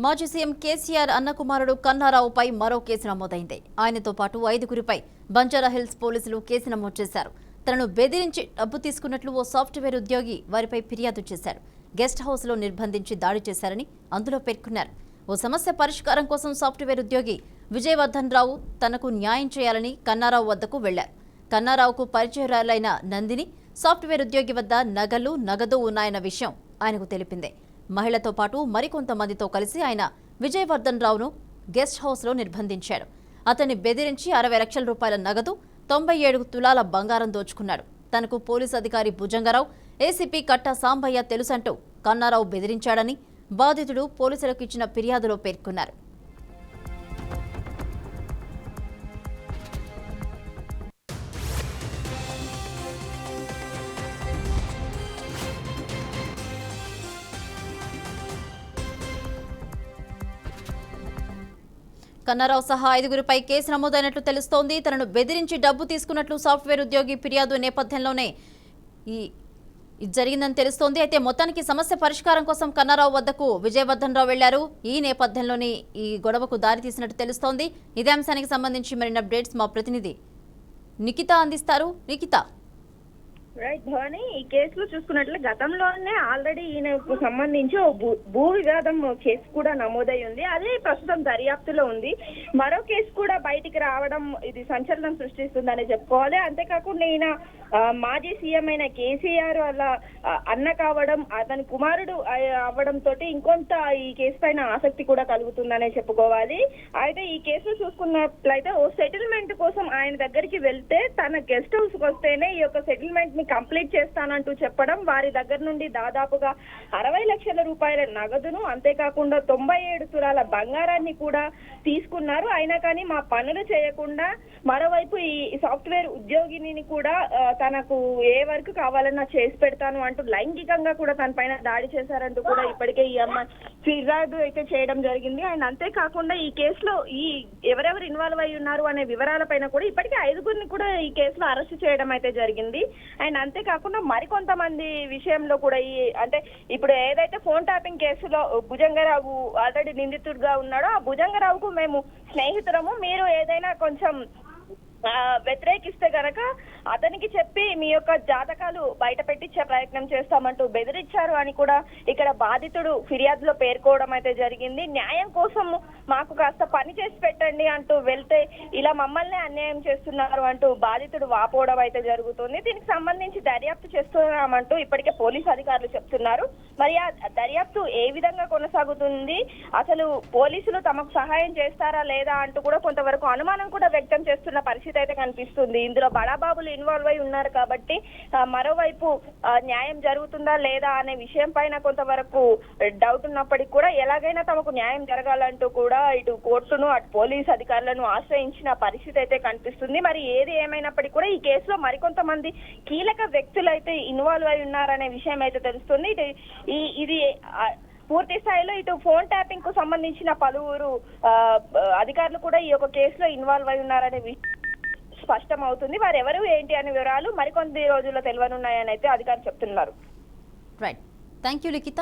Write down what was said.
మాజీ సీఎం కేసీఆర్ అన్న కుమారుడు కన్నారావుపై మరో కేసు నమోదైంది. ఆయనతో పాటు 5గురిపై బంజారాహిల్స్ పోలీసులు కేసు నమోదు చేశారు. తనను బెదిరించి డబ్బు తీసుకున్నట్లు ఓ సాఫ్ట్వేర్ ఉద్యోగి వారిపై ఫిర్యాదు చేశారు. గెస్ట్ హౌస్లో నిర్బంధించి దాడి చేశారని అందులో పేర్కొన్నారు. ఓ సమస్య పరిష్కారం కోసం సాఫ్ట్వేర్ ఉద్యోగి విజయవర్ధన్ రావు తనకు న్యాయం చేయాలని కన్నారావు వద్దకు వెళ్లారు. కన్నారావుకు పరిచయురాలైన నందిని సాఫ్ట్వేర్ ఉద్యోగి వద్ద నగదు ఉన్నాయన్న విషయం ఆయనకు తెలిపిందే. మహిళతో పాటు మరికొంతమందితో కలిసి ఆయన విజయవర్ధన్ రావును గెస్ట్ హౌస్లో నిర్బంధించాడు. అతన్ని బెదిరించి 60 లక్షల రూపాయల నగదు, 97 తులాల బంగారం దోచుకున్నాడు. తనకు పోలీసు అధికారి భుజంగరావు, ఏసీపీ కట్టా సాంబయ్య తెలుసంటూ కన్నారావు బెదిరించాడని బాధితుడు పోలీసులకు ఇచ్చిన ఫిర్యాదులో పేర్కొన్నారు. కన్నారావు సహా 5గురిపై కేసు నమోదైనట్లు తెలుస్తోంది. తనను బెదిరించి డబ్బు తీసుకున్నట్లు సాఫ్ట్వేర్ ఉద్యోగి ఫిర్యాదు నేపథ్యంలోనే ఇది జరిగిందని తెలుస్తోంది. అయితే మొత్తానికి సమస్య పరిష్కారం కోసం కన్నారావు వద్దకు విజయవర్ధన్ రావు వెళ్లారు. ఈ నేపథ్యంలోనే ఈ గొడవకు దారితీసినట్టు తెలుస్తోంది. ఇదే అంశానికి సంబంధించి మరిన్ని అప్డేట్స్ మా ప్రతినిధి నిఖిత అందిస్తారు. నిఖిత, రైట్ భవాని, ఈ కేసులో చూసుకున్నట్లు గతంలోనే ఆల్రెడీ ఈయనకు సంబంధించి భూ వివాదం కేసు కూడా నమోదై ఉంది. అదే ప్రస్తుతం దర్యాప్తులో ఉంది. మరో కేసు కూడా బయటికి రావడం ఇది సంచలనం సృష్టిస్తుందని చెప్పుకోవాలి. అంతేకాకుండా ఈయన మాజీ సీఎం అయిన కేసీఆర్ వాళ్ళ అన్న కావడం, అతని కుమారుడు అవ్వడం తోటి ఇంకొంత ఈ కేసు పైన ఆసక్తి కూడా కలుగుతుందనే చెప్పుకోవాలి. అయితే ఈ కేసులో చూసుకున్నట్లయితే ఓ సెటిల్మెంట్ కోసం ఆయన దగ్గరికి వెళ్తే తన గెస్ట్ హౌస్ కి వస్తేనే ఈ యొక్క సెటిల్మెంట్ ని కంప్లీట్ చేస్తానంటూ చెప్పడం, వారి దగ్గర నుండి దాదాపుగా 60 లక్షల రూపాయల నగదును, అంతేకాకుండా 97 తులాల బంగారాన్ని కూడా తీసుకున్నారు. అయినా కానీ మా పనులు చేయకుండా మరోవైపు ఈ సాఫ్ట్వేర్ ఉద్యోగిని కూడా తనకు ఏ వర్క్ కావాలన్నా చేసి పెడతాను అంటూ లైంగికంగా కూడా తన పైన దాడి చేశారంటూ కూడా ఇప్పటికే ఈ అమ్మాయి ఫిర్యాదు అయితే చేయడం జరిగింది. అండ్ అంతేకాకుండా ఈ కేసులో ఈ ఎవరెవరు ఇన్వాల్వ్ అయి ఉన్నారు అనే వివరాలపైన కూడా ఇప్పటికే 5గురిని కూడా ఈ కేసులో అరెస్ట్ చేయడం అయితే జరిగింది. అండ్ అంతేకాకుండా మరికొంతమంది విషయంలో కూడా అంటే ఇప్పుడు ఏదైతే ఫోన్ ట్యాపింగ్ కేసులో భుజంగరావు ఆల్రెడీ నిందితుడిగా ఉన్నాడో ఆ భుజంగరావుకు మేము స్నేహితులము, మీరు ఏదైనా కొంచెం వ్యతిరేకిస్తే గనక అతనికి చెప్పి మీ యొక్క జాతకాలు బయట పెట్టించే ప్రయత్నం చేస్తామంటూ బెదిరించారు అని కూడా ఇక్కడ బాధితుడు ఫిర్యాదులో పేర్కోవడం అయితే జరిగింది. న్యాయం కోసం మాకు కాస్త పని చేసి పెట్టండి అంటూ వెళ్తే ఇలా మమ్మల్ని అన్యాయం చేస్తున్నారు అంటూ బాధితుడు వాపోవడం అయితే జరుగుతుంది. దీనికి సంబంధించి దర్యాప్తు చేస్తున్నామంటూ ఇప్పటికే పోలీసు అధికారులు చెప్తున్నారు. మరి ఆ దర్యాప్తు ఏ విధంగా కొనసాగుతుంది, అసలు పోలీసులు తమకు సహాయం చేస్తారా లేదా అంటూ కూడా కొంతవరకు అనుమానం కూడా వ్యక్తం చేస్తున్న పరిస్థితి అయితే కనిపిస్తుంది. ఇందులో బడాబాబులు ఇన్వాల్వ్ అయి ఉన్నారు కాబట్టి మరోవైపు న్యాయం జరుగుతుందా లేదా అనే విషయం పైన కొంతవరకు డౌట్ ఉన్నప్పటికీ కూడా ఎలాగైనా తమకు న్యాయం జరగాలంటూ కూడా ఇటు కోర్టును అటు పోలీసు అధికారులను ఆశ్రయించిన పరిస్థితి అయితే కనిపిస్తుంది. మరి ఏది ఏమైనప్పటికీ కూడా ఈ కేసులో మరికొంతమంది కీలక వ్యక్తులు అయితే ఇన్వాల్వ్ అయి ఉన్నారనే విషయం అయితే తెలుస్తుంది. ఇది పూర్తి స్థాయిలో ఇటు ఫోన్ ట్యాపింగ్ కు సంబంధించిన పలువురు అధికారులు కూడా ఈ యొక్క కేసులో ఇన్వాల్వ్ అయి ఉన్నారనే స్పష్టం అవుతుంది. వారు ఎవరు ఏంటి అనే వివరాలు మరికొన్ని రోజుల్లో తెలియనున్నాయని అయితే అధికారులు చెప్తున్నారు. Right, thank you Likhita.